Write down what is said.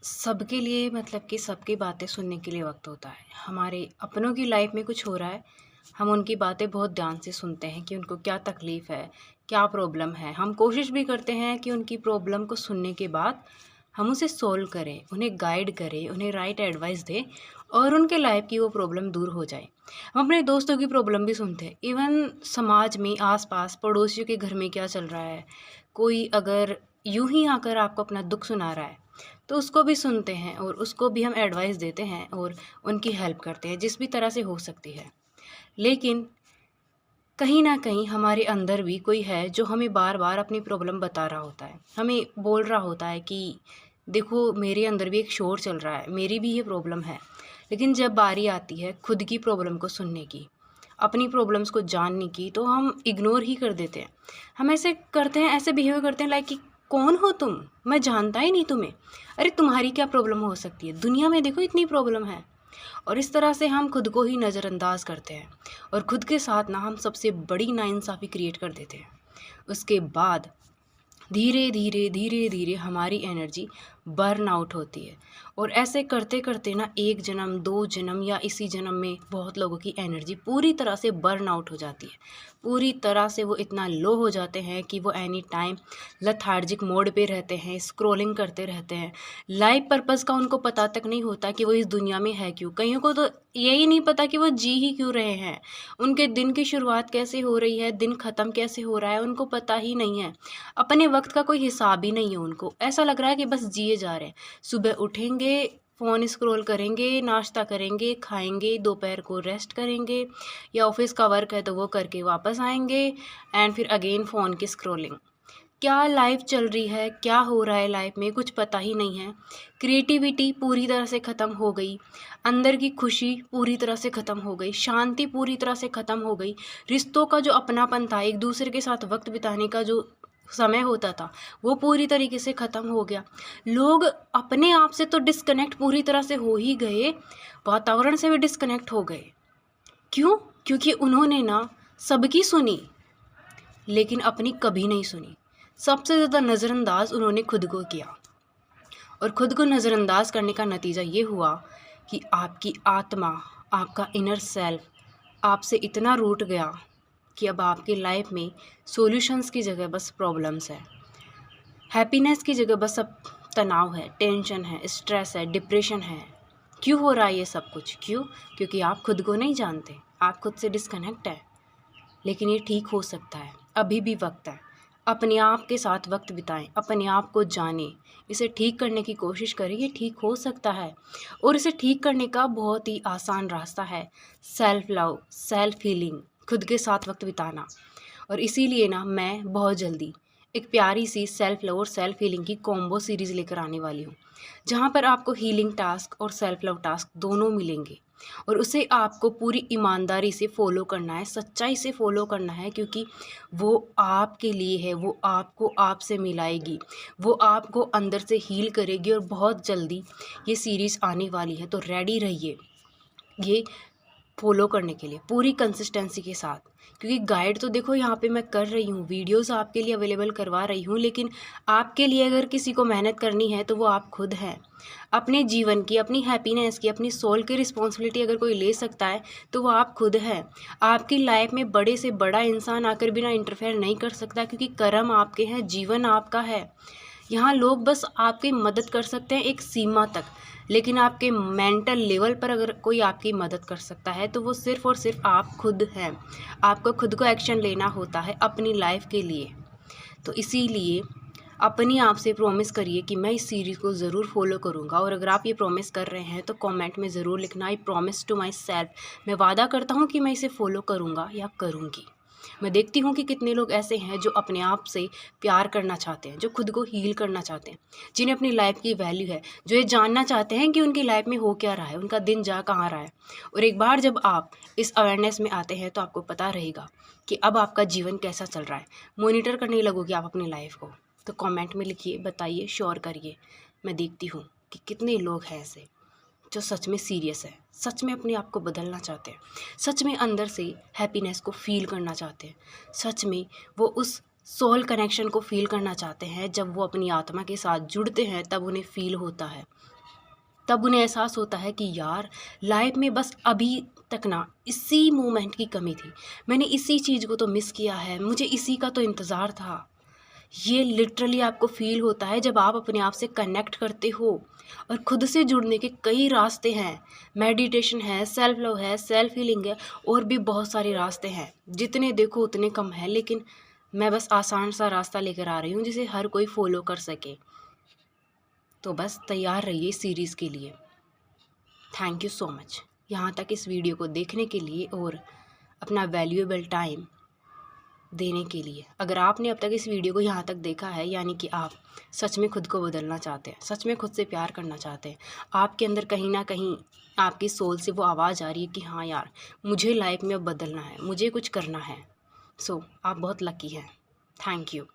सबके लिए मतलब कि सबकी बातें सुनने के लिए वक्त होता है। हमारे अपनों की लाइफ में कुछ हो रहा है, हम उनकी बातें बहुत ध्यान से सुनते हैं कि उनको क्या तकलीफ़ है, क्या प्रॉब्लम है। हम कोशिश भी करते हैं कि उनकी प्रॉब्लम को सुनने के बाद हम उसे सॉल्व करें, उन्हें गाइड करें, उन्हें राइट एडवाइस दें और उनके लाइफ की वो प्रॉब्लम दूर हो जाए। हम अपने दोस्तों की प्रॉब्लम भी सुनते हैं, इवन समाज में आस-पास पड़ोसियों के घर में क्या चल रहा है। कोई अगर यूँ ही आकर आपको अपना दुःख सुना रहा है, तो उसको भी सुनते हैं और उसको भी हम एडवाइस देते हैं और उनकी हेल्प करते हैं जिस भी तरह से हो सकती है। लेकिन कहीं न कहीं हमारे अंदर भी कोई है जो हमें बार-बार अपनी प्रॉब्लम बता रहा होता है। हमें बोल रहा होता है कि देखो मेरे अंदर भी एक शोर चल रहा है, मेरी भी ये प्रॉब्लम है। लेकिन जब बारी आती है खुद की प्रॉब्लम को सुनने की, अपनी प्रॉब्लम्स को जानने की, तो हम इग्नोर ही कर देते हैं। हम ऐसे करते हैं, ऐसे बिहेव करते हैं लाइक कि कौन हो तुम? मैं जानता ही नहीं तुम्हें। अरे तुम्हारी क्या प्रॉब्लम हो सकती है? दुनिया में देखो इतनी प्रॉब्लम है। और इस तरह से हम खुद को ही नज़रअंदाज करते हैं और खुद के साथ ना हम सबसे बड़ी नाइंसाफ़ी क्रिएट कर देते हैं। उसके बाद धीरे धीरे धीरे धीरे हमारी एनर्जी बर्न आउट होती है और ऐसे करते करते ना एक जन्म, दो जन्म या इसी जन्म में बहुत लोगों की एनर्जी पूरी तरह से बर्न आउट हो जाती है। पूरी तरह से वो इतना लो हो जाते हैं कि वो एनी टाइम लेथार्जिक मोड पे रहते हैं, स्क्रॉलिंग करते रहते हैं। लाइफ पर्पस का उनको पता तक नहीं होता कि वो इस दुनिया में है क्यों। कईयों को तो यही नहीं पता कि वो जी ही क्यों रहे हैं। उनके दिन की शुरुआत कैसे हो रही है, दिन ख़त्म कैसे हो रहा है, उनको पता ही नहीं है। अपने वक्त का कोई हिसाब ही नहीं है उनको। ऐसा लग रहा है कि बस जिए जा रहे हैं। सुबह उठेंगे, फ़ोन स्क्रॉल करेंगे, नाश्ता करेंगे, खाएँगे, दोपहर को रेस्ट करेंगे या ऑफ़िस का वर्क है तो वो करके वापस आएँगे एंड फिर अगेन फ़ोन की स्क्रॉलिंग। क्या लाइफ़ चल रही है, क्या हो रहा है लाइफ़ में कुछ पता ही नहीं है। क्रिएटिविटी पूरी तरह से ख़त्म हो गई, अंदर की खुशी पूरी तरह से ख़त्म हो गई, शांति पूरी तरह से ख़त्म हो गई। रिश्तों का जो अपनापन था, एक दूसरे के साथ वक्त बिताने का जो समय होता था, वो पूरी तरीके से ख़त्म हो गया। लोग अपने आप से तो डिस्कनेक्ट पूरी तरह से हो ही गए, वातावरण से भी डिस्कनेक्ट हो गए। क्यों? क्योंकि उन्होंने ना सबकी सुनी, लेकिन अपनी कभी नहीं सुनी। सबसे ज़्यादा नज़रअंदाज उन्होंने खुद को किया और खुद को नज़रअंदाज करने का नतीजा ये हुआ कि आपकी आत्मा, आपका इनर सेल्फ आपसे इतना रूठ गया कि अब आपकी लाइफ में सॉल्यूशंस की जगह बस प्रॉब्लम्स है। हैप्पीनेस की जगह बस अब तनाव है, टेंशन है, स्ट्रेस है, डिप्रेशन है। क्यों हो रहा है ये सब कुछ? क्यों? क्योंकि आप खुद को नहीं जानते, आप खुद से डिस्कनेक्ट है। लेकिन ये ठीक हो सकता है, अभी भी वक्त है। अपने आप के साथ वक्त बिताएं, अपने आप को जानें, इसे ठीक करने की कोशिश करें, ये ठीक हो सकता है। और इसे ठीक करने का बहुत ही आसान रास्ता है सेल्फ लव, सेल्फ हीलिंग, खुद के साथ वक्त बिताना। और इसीलिए ना मैं बहुत जल्दी एक प्यारी सी सेल्फ लव और सेल्फ हीलिंग की कॉम्बो सीरीज़ लेकर आने वाली हूँ, जहाँ पर आपको हीलिंग टास्क और सेल्फ लव टास्क दोनों मिलेंगे और उसे आपको पूरी ईमानदारी से फ़ॉलो करना है, सच्चाई से फ़ॉलो करना है, क्योंकि वो आपके लिए है, वो आपको आपसे मिलाएगी, वो आपको अंदर से हील करेगी और बहुत जल्दी ये सीरीज़ आने वाली है। तो रेडी रहिए ये फ़ॉलो करने के लिए पूरी कंसिस्टेंसी के साथ, क्योंकि गाइड तो देखो यहाँ पे मैं कर रही हूँ, वीडियोस आपके लिए अवेलेबल करवा रही हूँ, लेकिन आपके लिए अगर किसी को मेहनत करनी है तो वो आप खुद हैं। अपने जीवन की, अपनी हैप्पीनेस की, अपनी सोल की रिस्पॉन्सिबिलिटी अगर कोई ले सकता है तो वो आप खुद हैं। आपकी लाइफ में बड़े से बड़ा इंसान आकर भी ना इंटरफेयर नहीं कर सकता, क्योंकि कर्म आपके हैं, जीवन आपका है। यहाँ लोग बस आपकी मदद कर सकते हैं एक सीमा तक, लेकिन आपके मेंटल लेवल पर अगर कोई आपकी मदद कर सकता है तो वो सिर्फ़ और सिर्फ आप खुद हैं। आपको खुद को एक्शन लेना होता है अपनी लाइफ के लिए। तो इसीलिए अपनी आप से प्रॉमिस करिए कि मैं इस सीरीज़ को ज़रूर फॉलो करूँगा, और अगर आप ये प्रॉमिस कर रहे हैं तो कमेंट में ज़रूर लिखना, I promise to myself. मैं वादा करता हूँ कि मैं इसे फॉलो करूँगा या करूँगी। मैं देखती हूँ कि कितने लोग ऐसे हैं जो अपने आप से प्यार करना चाहते हैं, जो खुद को हील करना चाहते हैं, जिन्हें अपनी लाइफ की वैल्यू है, जो ये जानना चाहते हैं कि उनकी लाइफ में हो क्या रहा है, उनका दिन जा कहाँ रहा है। और एक बार जब आप इस अवेयरनेस में आते हैं तो आपको पता रहेगा कि अब आपका जीवन कैसा चल रहा है। मॉनिटर करने लगोगे आप अपनी लाइफ को। तो कमेंट में लिखिए, बताइए, शेयर करिए। मैं देखती हूँ कि कितने लोग हैं ऐसे जो सच में सीरियस है, सच में अपने आप को बदलना चाहते हैं, सच में अंदर से हैप्पीनेस को फ़ील करना चाहते हैं, सच में वो उस सोल कनेक्शन को फ़ील करना चाहते हैं। जब वो अपनी आत्मा के साथ जुड़ते हैं तब उन्हें फ़ील होता है। तब उन्हें एहसास होता है कि यार लाइफ में बस अभी तक ना इसी मोमेंट की कमी थी, मैंने इसी चीज़ को तो मिस किया है, मुझे इसी का तो इंतज़ार था। ये लिटरली आपको फ़ील होता है जब आप अपने आप से कनेक्ट करते हो। और खुद से जुड़ने के कई रास्ते हैं, मेडिटेशन है, सेल्फ लव है, सेल्फ हीलिंग है, और भी बहुत सारे रास्ते हैं, जितने देखो उतने कम हैं। लेकिन मैं बस आसान सा रास्ता लेकर आ रही हूँ जिसे हर कोई फॉलो कर सके। तो बस तैयार रहिए इस सीरीज़ के लिए। थैंक यू सो मच यहाँ तक इस वीडियो को देखने के लिए और अपना वैल्यूएबल टाइम देने के लिए। अगर आपने अब तक इस वीडियो को यहाँ तक देखा है, यानी कि आप सच में खुद को बदलना चाहते हैं, सच में खुद से प्यार करना चाहते हैं, आपके अंदर कहीं ना कहीं आपकी सोल से वो आवाज़ आ रही है कि हाँ यार, मुझे लाइफ में अब बदलना है, मुझे कुछ करना है। सो आप बहुत लकी हैं। Thank you.